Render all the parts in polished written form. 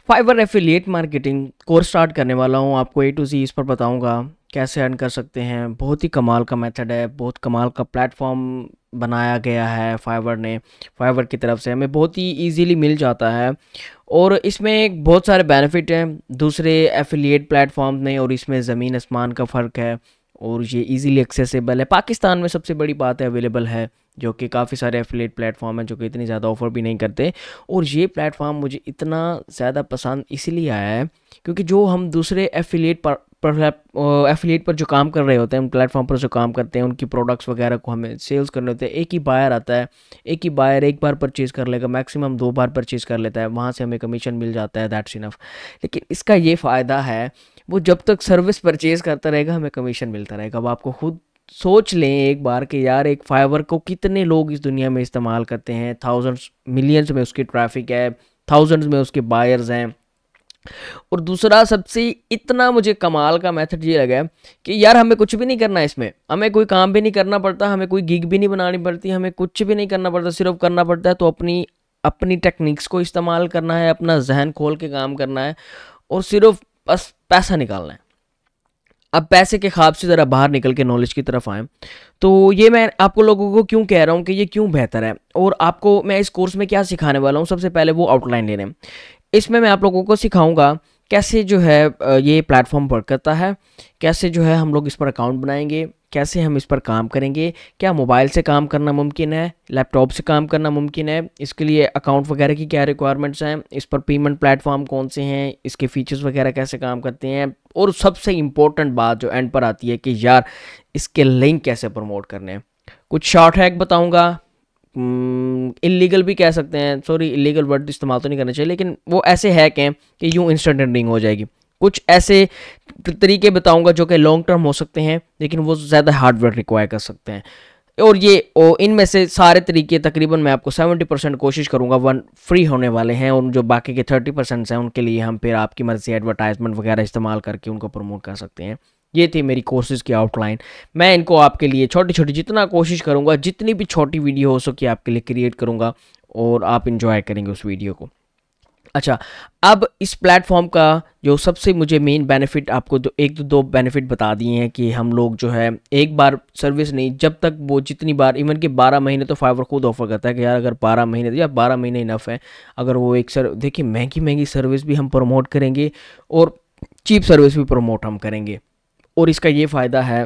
Fibre affiliate marketing course start करने वाला हूँ, आपको ए टू ज़ी इस पर बताऊँगा कैसे अर्न कर सकते हैं। बहुत ही कमाल का मेथड है, बहुत कमाल का प्लेटफॉर्म बनाया गया है फाइवर ने। फाइवर की तरफ से हमें बहुत ही इजीली मिल जाता है और इसमें बहुत सारे बेनिफिट हैं दूसरे एफिलिएट प्लेटफॉर्म में, और इसमें ज़मीन आसमान का फ़र्क है और ये इजीली एक्सेसिबल है। पाकिस्तान में सबसे बड़ी बात है अवेलेबल है, जो कि काफ़ी सारे एफिलिएट प्लेटफॉर्म हैं जो कि इतनी ज़्यादा ऑफ़र भी नहीं करते। और ये प्लेटफॉर्म मुझे इतना ज़्यादा पसंद इसलिए आया है क्योंकि जो हम दूसरे एफिलिएट पर जो काम कर रहे होते हैं, उन प्लेटफॉर्म पर जो काम करते हैं, उनकी प्रोडक्ट्स वगैरह को हमें सेल्स करने होते हैं। एक ही बायर आता है, एक ही बायर एक बार परचेज़ कर लेगा, मैक्सिमम 2 बार परचेज़ कर लेता है, वहाँ से हमें कमीशन मिल जाता है, दैट्स इनफ। लेकिन इसका ये फ़ायदा है, वो जब तक सर्विस परचेज़ करता रहेगा हमें कमीशन मिलता रहेगा। अब आपको खुद सोच लें एक बार कि यार एक फाइवर को कितने लोग इस दुनिया में इस्तेमाल करते हैं। थाउजेंड्स मिलियंस में उसकी ट्रैफिक है, थाउजेंड्स में उसके बायर्स हैं। और दूसरा सबसे इतना मुझे कमाल का मेथड ये लगा है कि यार हमें कुछ भी नहीं करना है इसमें, हमें कोई काम भी नहीं करना पड़ता, हमें कोई गिग भी नहीं बनानी पड़ती, हमें कुछ भी नहीं करना पड़ता। सिर्फ करना पड़ता है तो अपनी अपनी टेक्निक्स को इस्तेमाल करना है, अपना जहन खोल के काम करना है और सिर्फ बस पैसा निकालना है। अब पैसे के ख्वाब से ज़रा बाहर निकल के नॉलेज की तरफ आएँ, तो ये मैं आपको लोगों को क्यों कह रहा हूँ कि ये क्यों बेहतर है और आपको मैं इस कोर्स में क्या सिखाने वाला हूँ। सबसे पहले वो आउटलाइन लेने, इसमें मैं आप लोगों को सिखाऊंगा कैसे जो है ये प्लेटफॉर्म वर्क करता है, कैसे जो है हम लोग इस पर अकाउंट बनाएंगे, कैसे हम इस पर काम करेंगे, क्या मोबाइल से काम करना मुमकिन है, लैपटॉप से काम करना मुमकिन है, इसके लिए अकाउंट वगैरह की क्या रिक्वायरमेंट्स हैं, इस पर पेमेंट प्लेटफॉर्म कौन से हैं, इसके फीचर्स वगैरह कैसे काम करते हैं, और सबसे इम्पोर्टेंट बात जो एंड पर आती है कि यार इसके लिंक कैसे प्रमोट करने हैं। कुछ शॉर्ट हैक बताऊँगा, इलीगल भी कह सकते हैं, सॉरी इलीगल वर्ड इस्तेमाल तो नहीं करना चाहिए, लेकिन वो ऐसे हैक हैं कि यूँ इंस्टेंट अर्निंग हो जाएगी। कुछ ऐसे तरीके बताऊंगा जो कि लॉन्ग टर्म हो सकते हैं लेकिन वो ज़्यादा हार्डवर्क रिक्वायर कर सकते हैं। और ये इनमें से सारे तरीके तकरीबन मैं आपको 70% कोशिश करूंगा 1 फ्री होने वाले हैं, और जो बाकी के 30% हैं उनके लिए हम फिर आपकी मर्ज़ी एडवर्टाइजमेंट वगैरह इस्तेमाल करके उनको प्रमोट कर सकते हैं। ये थी मेरी कोर्सेज़ की आउटलाइन। मैं इनको आपके लिए छोटी छोटी जितना कोशिश करूँगा, जितनी भी छोटी वीडियो हो सके आपके लिए क्रिएट करूँगा और आप इंजॉय करेंगे उस वीडियो को। अच्छा, अब इस प्लेटफॉर्म का जो सबसे मुझे मेन बेनिफिट आपको दो बेनिफिट बता दिए हैं कि हम लोग जो है एक बार सर्विस नहीं, जब तक वो जितनी बार, इवन कि 12 महीने तो फाइवर खुद ऑफर करता है कि यार अगर 12 महीने या 12 महीने इनफ है। अगर वो एक देखिए महंगी महंगी सर्विस भी हम प्रमोट करेंगे और चीप सर्विस भी प्रमोट हम करेंगे, और इसका ये फ़ायदा है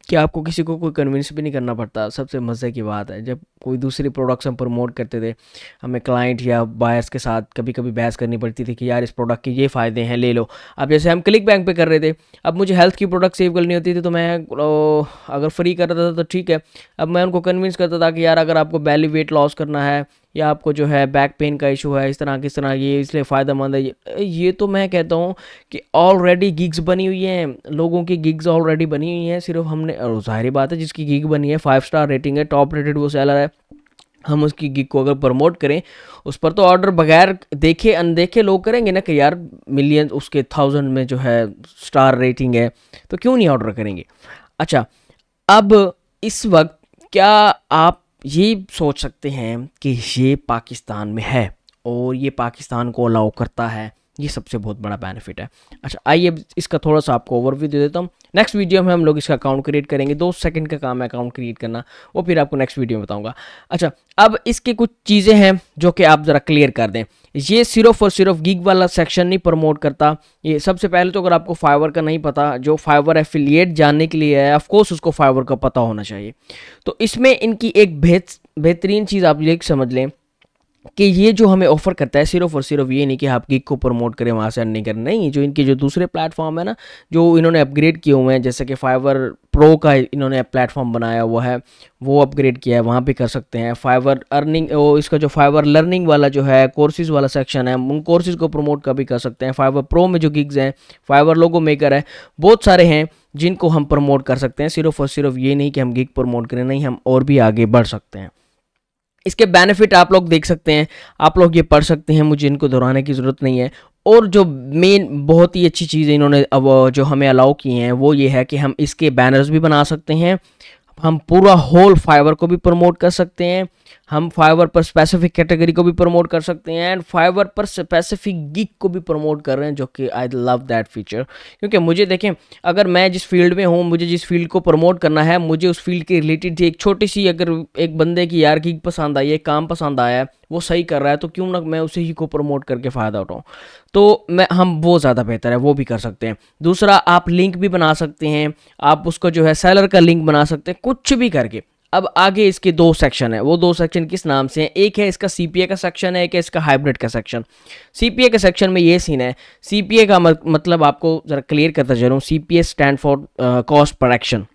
कि आपको किसी को कोई कन्विंस भी नहीं करना पड़ता। सबसे मज़े की बात है, जब कोई दूसरी प्रोडक्ट्स हम प्रमोट करते थे, हमें क्लाइंट या बायर्स के साथ कभी कभी बहस करनी पड़ती थी कि यार इस प्रोडक्ट के ये फ़ायदे हैं, ले लो। अब जैसे हम क्लिक बैंक पे कर रहे थे, अब मुझे हेल्थ की प्रोडक्ट सेव करनी होती थी तो मैं अगर फ्री कर रहा था तो ठीक है, अब मैं उनको कन्विंस करता था कि यार अगर आपको बैली वेट लॉस करना है या आपको जो है बैक पेन का इशू है, इस तरह ये इसलिए फ़ायदेमंद है। ये तो मैं कहता हूँ कि ऑलरेडी गिग्स बनी हुई हैं, लोगों की गिग्स ऑलरेडी बनी हुई हैं। सिर्फ हमने, और ज़ाहिर बात है जिसकी गिग बनी है 5 स्टार रेटिंग है, टॉप रेटेड वो सेलर है, हम उसकी गिग को अगर प्रमोट करें उस पर तो ऑर्डर बगैर देखे अनदेखे लोग करेंगे ना कि यार मिलियन उसके 1000 में जो है स्टार रेटिंग है, तो क्यों नहीं ऑर्डर करेंगे। अच्छा, अब इस वक्त क्या आप ये सोच सकते हैं कि ये पाकिस्तान में है और ये पाकिस्तान को अलाउ करता है, ये सबसे बहुत बड़ा बेनिफिट है। अच्छा, आइए इसका थोड़ा सा आपको ओवरव्यू दे देता हूँ। नेक्स्ट वीडियो में हम लोग इसका अकाउंट क्रिएट करेंगे, 2 सेकंड का काम है अकाउंट क्रिएट करना, वो फिर आपको नेक्स्ट वीडियो में बताऊंगा। अच्छा, अब इसके कुछ चीज़ें हैं जो कि आप ज़रा क्लियर कर दें। ये सिर्फ और सिर्फ गिग वाला सेक्शन नहीं प्रमोट करता। ये सबसे पहले तो अगर आपको फाइवर का नहीं पता, जो फाइवर एफिलिएट जानने के लिए है, ऑफकोर्स उसको फाइवर का पता होना चाहिए। तो इसमें इनकी एक बेहतरीन चीज़ आप ये समझ लें कि ये जो हमें ऑफर करता है सिर्फ और सिर्फ ये नहीं कि आप गिग को प्रमोट करें वहाँ से अर्निंग करें, नहीं। जो इनके जो दूसरे प्लेटफॉर्म है ना, जो इन्होंने अपग्रेड किए हुए हैं, जैसे कि फाइवर प्रो का इन्होंने प्लेटफॉर्म बनाया हुआ है, वो अपग्रेड किया है, वहाँ पे कर सकते हैं। फाइवर अर्निंग, इसका जो फाइवर लर्निंग वाला जो है कोर्सेज वाला सेक्शन है, उन कोर्सेज को प्रमोट का भी कर सकते हैं। फाइवर प्रो में जो गिग्स हैं, फाइवर लोगो मेकर है, बहुत सारे हैं जिनको हम प्रमोट कर सकते हैं। सिर्फ और सिर्फ ये नहीं कि हम गिग प्रमोट करें, नहीं, हम और भी आगे बढ़ सकते हैं। इसके बेनिफिट आप लोग देख सकते हैं, आप लोग ये पढ़ सकते हैं, मुझे इनको दोहराने की ज़रूरत नहीं है। और जो मेन बहुत ही अच्छी चीज़ इन्होंने अब जो हमें अलाउ की हैं वो ये है कि हम इसके बैनर्स भी बना सकते हैं, हम पूरा होल फाइवर को भी प्रमोट कर सकते हैं, हम फाइवर पर स्पेसिफिक कैटेगरी को भी प्रमोट कर सकते हैं एंड फाइवर पर स्पेसिफिक गिग को भी प्रमोट कर रहे हैं, जो कि आई लव दैट फीचर। क्योंकि मुझे देखें, अगर मैं जिस फील्ड में हूँ, मुझे जिस फील्ड को प्रमोट करना है, मुझे उस फील्ड के रिलेटेड एक छोटी सी, अगर एक बंदे की यार गिग पसंद आई है, काम पसंद आया है, वो सही कर रहा है, तो क्यों ना मैं उसे ही को प्रमोट करके फ़ायदा उठाऊँ। तो हम वो ज़्यादा बेहतर है, वो भी कर सकते हैं। दूसरा, आप लिंक भी बना सकते हैं, आप उसको जो है सेलर का लिंक बना सकते हैं, कुछ भी करके। अब आगे इसके 2 सेक्शन है, वो 2 सेक्शन किस नाम से हैं? एक है इसका सीपीए का सेक्शन है, एक है इसका हाइब्रिड का सेक्शन। सीपीए के सेक्शन में ये सीन है, सीपीए का मतलब आपको ज़रा क्लियर करता चलूँ, CPA stand for cost per action,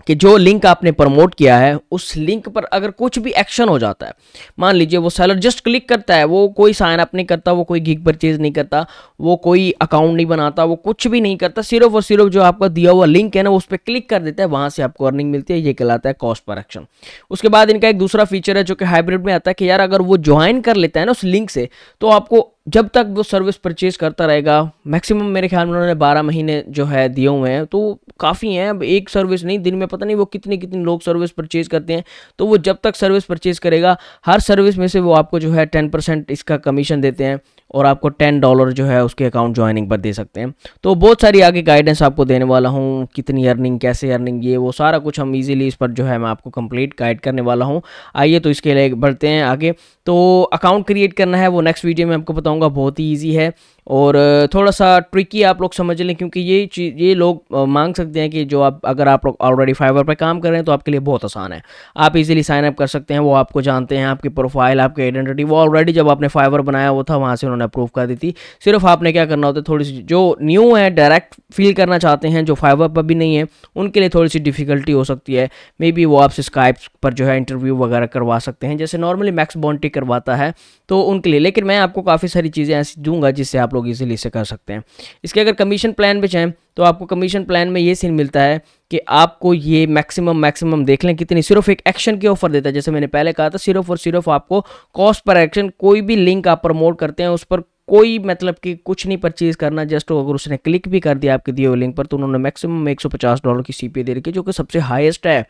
कि जो लिंक आपने प्रमोट किया है उस लिंक पर अगर कुछ भी एक्शन हो जाता है, मान लीजिए वो सेलर जस्ट क्लिक करता है, वो कोई साइन अप नहीं करता, वो कोई गिग परचेज नहीं करता, वो कोई अकाउंट नहीं बनाता, वो कुछ भी नहीं करता, सिर्फ और सिर्फ जो आपका दिया हुआ लिंक है ना उस पर क्लिक कर देता है, वहां से आपको अर्निंग मिलती है। ये कहलाता है कॉस्ट पर एक्शन। उसके बाद इनका एक दूसरा फीचर है जो कि हाइब्रिड में आता है कि यार अगर वो ज्वाइन कर लेता है ना उस लिंक से, तो आपको जब तक वो सर्विस परचेज करता रहेगा, मैक्सिमम मेरे ख्याल में उन्होंने 12 महीने जो है दिए हुए हैं, तो काफ़ी हैं। अब एक सर्विस नहीं, दिन में पता नहीं वो कितने कितने लोग सर्विस परचेज करते हैं, तो वो जब तक सर्विस परचेज करेगा, हर सर्विस में से वो आपको जो है 10% इसका कमीशन देते हैं और आपको $10 जो है उसके अकाउंट ज्वाइनिंग पर दे सकते हैं। तो बहुत सारी आगे गाइडेंस आपको देने वाला हूँ, कितनी अर्निंग, कैसे अर्निंग, ये वो सारा कुछ हम इजीली इस पर जो है मैं आपको कंप्लीट गाइड करने वाला हूँ। आइए तो इसके लिए बढ़ते हैं आगे। तो अकाउंट क्रिएट करना है वो नेक्स्ट वीडियो में आपको बताऊँगा, बहुत ही ईजी है और थोड़ा सा ट्रिकी आप लोग समझ लें, क्योंकि ये लोग मांग सकते हैं कि जो आप, अगर आप लोग ऑलरेडी फाइवर पर काम कर रहे हैं तो आपके लिए बहुत आसान है, आप इजीली साइन अप कर सकते हैं। वो आपको जानते हैं, आपकी प्रोफाइल, आपकी आइडेंटिटी, वो ऑलरेडी जब आपने फाइवर बनाया वो था वहाँ से उन्होंने अप्रूव कर दी थी। सिर्फ आपने क्या करना होता है, थोड़ी सी जो न्यू है, डायरेक्ट फील करना चाहते हैं, जो फाइवर पर भी नहीं है, उनके लिए थोड़ी सी डिफिकल्टी हो सकती है। मे बी वो आपसे स्काइप पर जो है इंटरव्यू वगैरह करवा सकते हैं, जैसे नॉर्मली मैक्स बॉन्टी करवाता है, तो उनके लिए। लेकिन मैं आपको काफ़ी सारी चीज़ें ऐसी दूंगा जिससे आप लोग इजीली से कर सकते हैं। इसके अगर कमीशन प्लान पे चाहें तो आपको कमीशन प्लान में ये सीन मिलता है कि आपको ये मैक्सिमम देख लें कितनी, सिर्फ एक एक्शन की ऑफर देता है। जैसे मैंने पहले कहा था, सिर्फ और सिर्फ आपको कॉस्ट पर एक्शन, कोई भी लिंक आप प्रमोट करते हैं उस पर कोई मतलब कि कुछ नहीं परचेज करना, जस्ट अगर उसने क्लिक भी कर दिया आपके दिए हुए लिंक पर, तो उन्होंने मैक्सिमम $150 की सीपीए दे रखी है, जो कि सबसे हाईएस्ट है।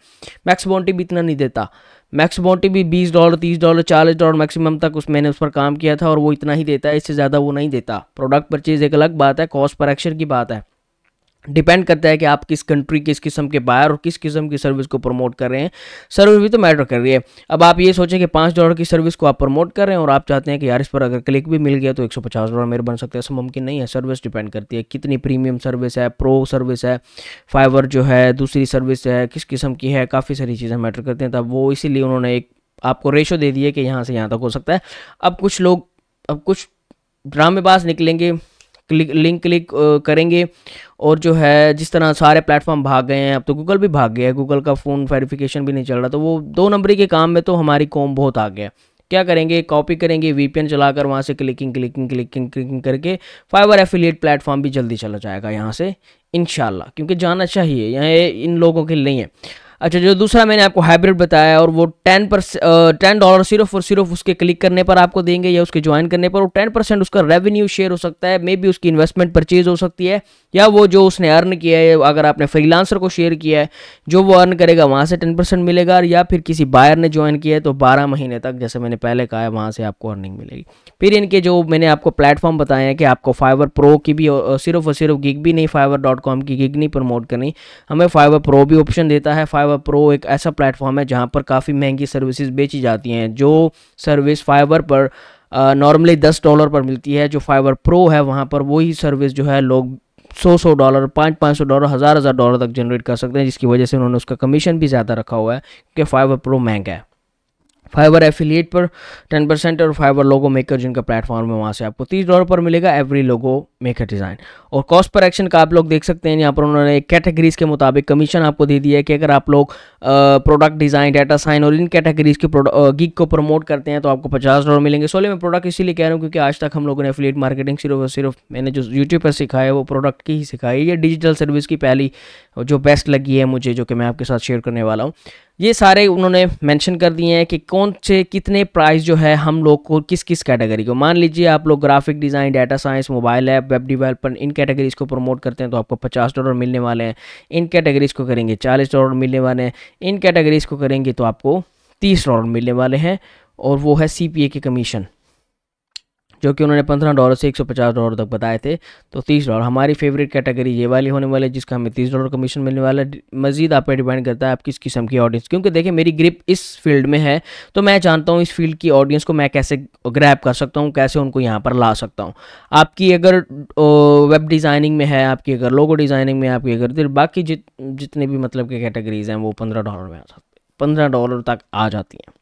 मैक्स बॉन्टी भी इतना नहीं देता, मैक्स बॉन्टी भी $20, $30, $40 मैक्सिमम तक मैंने उस पर काम किया था और वो इतना ही देता है, इससे ज़्यादा वो नहीं देता। प्रोडक्ट परचेज एक अलग बात है, कॉस्ट पर एक्शन की बात है। डिपेंड करता है कि आप किस कंट्री, किस किस्म के बायर और किस किस्म की सर्विस को प्रमोट कर रहे हैं। सर्विस भी तो मैटर कर रही है। अब आप ये सोचें कि $5 की सर्विस को आप प्रमोट कर रहे हैं और आप चाहते हैं कि यार इस पर अगर क्लिक भी मिल गया तो $150 मेरे बन सकते हैं, ऐसा मुमकिन नहीं है। सर्विस डिपेंड करती है, कितनी प्रीमियम सर्विस है, प्रो सर्विस है, फाइवर जो है दूसरी सर्विस है, किस किस्म की है, काफ़ी सारी चीज़ें मैटर करती हैं। तब वो इसीलिए उन्होंने एक आपको रेशो दे दिए कि यहाँ से यहाँ तक हो सकता है। अब कुछ ड्रामेबाज निकलेंगे, लिंक क्लिक करेंगे और जो है जिस तरह सारे प्लेटफॉर्म भाग गए हैं, अब तो गूगल भी भाग गया है, गूगल का फ़ोन वेरिफिकेशन भी नहीं चल रहा, तो वो 2 नंबरी के काम में तो हमारी कौम बहुत आ गया। क्या करेंगे, कॉपी करेंगे, वीपीएन चलाकर वहाँ से क्लिकिंग करके फाइवर एफिलिएट प्लेटफॉर्म भी जल्दी चला जाएगा यहाँ से इंशाल्लाह, क्योंकि जाना चाहिए, यहाँ इन लोगों के लिए नहीं है। अच्छा, जो दूसरा मैंने आपको हाइब्रिड बताया और वो $10 सिर्फ और सिर्फ उसके क्लिक करने पर आपको देंगे या उसके ज्वाइन करने पर, और 10% उसका रेवेन्यू शेयर हो सकता है, मे बी उसकी इन्वेस्टमेंट परचेज हो सकती है, या वो जो उसने अर्न किया है, अगर आपने फ्रीलांसर को शेयर किया है, जो वो अर्न करेगा वहाँ से 10% मिलेगा, या फिर किसी बायर ने ज्वाइन किया है तो 12 महीने तक, जैसे मैंने पहले कहा है, वहाँ से आपको अर्निंग मिलेगी। फिर इनके जो मैंने आपको प्लेटफॉर्म बताए हैं कि आपको फाइवर प्रो की भी सिर्फ और सिर्फ गिग भी नहीं, fiverr.com की गिग नहीं प्रमोट करनी, हमें फाइवर प्रो भी ऑप्शन देता है। फाइवर प्रो एक ऐसा प्लेटफॉर्म है जहाँ पर काफ़ी महंगी सर्विसेज बेची जाती हैं। जो सर्विस फाइवर पर नॉर्मली $10 पर मिलती है, जो फाइवर प्रो है वहाँ पर वही सर्विस जो है लोग $100, $500, $1000 तक जनरेट कर सकते हैं, जिसकी वजह से उन्होंने उसका कमीशन भी ज़्यादा रखा हुआ है, क्योंकि फाइवर प्रो महंगा है। फाइवर एफिलिएट पर 10% और फाइवर लोगो मेकर जिनका प्लेटफॉर्म है वहाँ से आपको $30 पर मिलेगा एवरी लोगो मेकर डिज़ाइन। और कॉस्ट पर एक्शन का आप लोग देख सकते हैं, यहाँ पर उन्होंने कैटेगरीज के मुताबिक कमीशन आपको दे दिया है कि अगर आप लोग प्रोडक्ट डिज़ाइन, डाटा साइन और इन कैटेगरीज के गिग को प्रमोट करते हैं तो आपको $50 मिलेंगे। सोले में प्रोडक्ट इसीलिए कह रहा हूँ क्योंकि आज तक हम लोगों ने एफिलिएट मार्केटिंग सिर्फ और सिर्फ मैंने जो यूट्यूब पर सिखाया है वो प्रोडक्ट की ही सिखाई है। ये डिजिटल सर्विस की पहली जो बेस्ट लगी है मुझे, जो कि मैं आपके साथ शेयर करने वाला हूँ। ये सारे उन्होंने मेंशन कर दिए हैं कि कौन से कितने प्राइस जो है हम लोग को किस किस कैटेगरी को। मान लीजिए आप लोग graphic design, data science, mobile app, web development, इन कैटेगरीज को प्रमोट करते हैं तो आपको $50 मिलने वाले हैं। इन कैटेगरीज को करेंगे $40 मिलने वाले हैं। इन कैटेगरीज को करेंगे तो आपको $30 मिलने वाले हैं, और वो है CPA के कमीशन, जो कि उन्होंने $15 से $150 तक बताए थे। तो $30 हमारी फेवरेट कैटेगरी ये वाली होने वाली है, जिसका हमें $30 कमीशन मिलने वाला है। मज़ीद आप पे डिपेंड करता है आप किस किस्म की ऑडियंस, क्योंकि देखिए मेरी ग्रिप इस फील्ड में है, तो मैं जानता हूँ इस फील्ड की ऑडियंस को मैं कैसे ग्रैब कर सकता हूँ, कैसे उनको यहाँ पर ला सकता हूँ। आपकी अगर वेब डिज़ाइनिंग में है, आपकी अगर लोगो डिज़ाइनिंग में, आपकी अगर बाकी जितने भी मतलब के कैटेगरीज हैं वो $15 में आ सकते, $15 तक आ जाती हैं।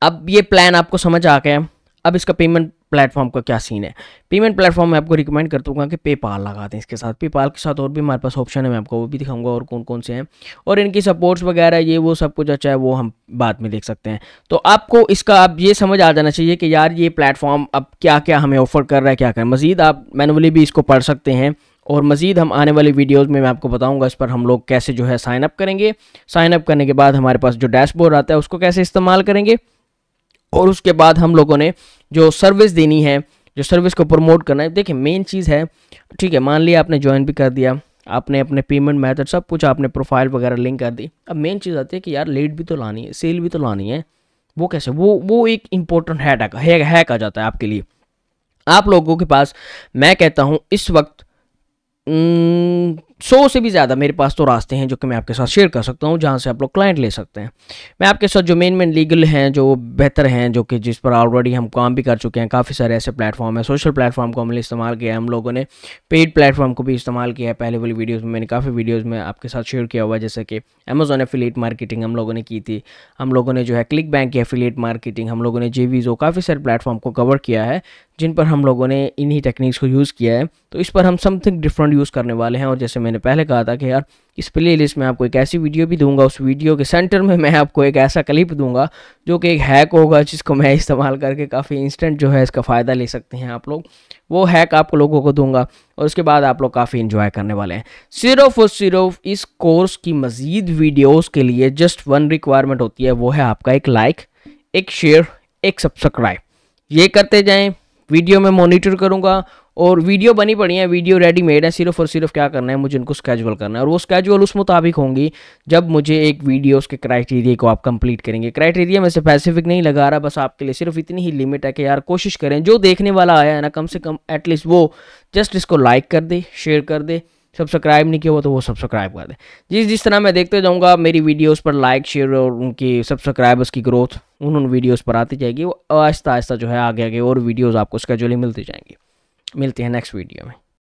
अब ये प्लान आपको समझ आ गया। अब इसका पेमेंट प्लेटफॉर्म का क्या सीन है। पेमेंट प्लेटफॉर्म मैं आपको रिकमेंड करता हूँ कि पेपाल लगा दें इसके साथ। पेपाल के साथ और भी हमारे पास ऑप्शन है, मैं आपको वो भी दिखाऊंगा और कौन कौन से हैं, और इनकी सपोर्ट्स वगैरह ये वो सब कुछ अच्छा है, वो हम बाद में देख सकते हैं। तो आपको इसका अब ये समझ आ जाना चाहिए कि यार ये प्लेटफॉर्म अब क्या क्या हमें ऑफर कर रहा है, क्या क्या। मज़ीद आप मैनुअली भी इसको पढ़ सकते हैं, और मज़ीद हम आने वाली वीडियोज़ में मैं आपको बताऊंगा इस पर हम लोग कैसे जो है साइन अप करेंगे। साइन अप करने के बाद हमारे पास जो डैशबोर्ड आता है उसको कैसे इस्तेमाल करेंगे, और उसके बाद हम लोगों ने जो सर्विस देनी है, जो सर्विस को प्रमोट करना है। देखिए मेन चीज़ है, ठीक है, मान लिया आपने ज्वाइन भी कर दिया, आपने अपने पेमेंट मेथड सब कुछ, आपने प्रोफाइल वगैरह लिंक कर दी। अब मेन चीज़ आती है कि यार लीड भी तो लानी है, सेल भी तो लानी है। वो कैसे, वो एक इंपॉर्टेंट हैक आ जाता है आपके लिए। आप लोगों के पास मैं कहता हूँ इस वक्त 100 से भी ज़्यादा मेरे पास तो रास्ते हैं जो कि मैं आपके साथ शेयर कर सकता हूँ, जहाँ से आप लोग क्लाइंट ले सकते हैं। मैं आपके साथ जो मेन लीगल हैं, जो बेहतर हैं, जो कि जिस पर ऑलरेडी हम काम भी कर चुके हैं, काफ़ी सारे ऐसे प्लेटफॉर्म हैं। सोशल प्लेटफॉर्म को हमने इस्तेमाल किया है, हम लोगों ने पेड प्लेटफॉर्म को भी इस्तेमाल किया है। पहले वाली वीडियोज़ में मैंने काफ़ी वीडियोज़ में आपके साथ शेयर किया हुआ है, जैसे कि अमेजॉन एफिलिएट मार्केटिंग हम लोगों ने की थी, हम लोगों ने जो है क्लिक बैंक की एफिलिएट मार्केटिंग, हम लोगों ने जेवीज़ो, काफ़ी सारे प्लेटफॉर्म को कवर किया है जिन पर हम लोगों ने इन्हीं टेक्निक्स को यूज़ किया है। तो इस पर हम समथिंग डिफरेंट यूज़ करने वाले हैं। और जैसे मैंने पहले कहा था कि यार इस प्ले लिस्ट में आपको एक ऐसी वीडियो भी दूंगा, उस वीडियो के सेंटर में मैं आपको एक ऐसा क्लिप दूंगा जो कि एक हैक होगा, जिसको मैं इस्तेमाल करके काफ़ी इंस्टेंट जो है इसका फ़ायदा ले सकते हैं आप लोग। वो हैक आप लोगों को दूंगा, और उसके बाद आप लोग काफ़ी इन्जॉय करने वाले हैं। सिर्फ और सिर्फ इस कोर्स की मज़ीद वीडियोज़ के लिए जस्ट वन रिक्वायरमेंट होती है, वो है आपका एक लाइक, एक शेयर, एक सब्सक्राइब। ये करते जाएं, वीडियो में मॉनिटर करूंगा, और वीडियो बनी पड़ी है, वीडियो रेडीमेड है, सिर्फ और सिर्फ क्या करना है, मुझे इनको स्केजुअल करना है, और वो स्केजुअल उस मुताबिक होंगी जब मुझे एक वीडियो के क्राइटेरिया को आप कंप्लीट करेंगे। क्राइटेरिया में स्पेसिफिक नहीं लगा रहा, बस आपके लिए सिर्फ इतनी ही लिमिट है कि यार कोशिश करें जो देखने वाला आया है ना, कम से कम एटलीस्ट वो जस्ट इसको लाइक कर दे, शेयर कर दे। सब्सक्राइब नहीं किया हुआ तो वो सब्सक्राइब कर दे। जिस तरह मैं देखते जाऊँगा मेरी वीडियोस पर लाइक, शेयर और उनकी सब्सक्राइबर्स की ग्रोथ उन वीडियोस पर आती जाएगी। वो आहिस्ता आहिस्ता जो है आगे आगे और वीडियोस आपको स्केड्यूल मिलती जाएंगी। मिलते हैं नेक्स्ट वीडियो में।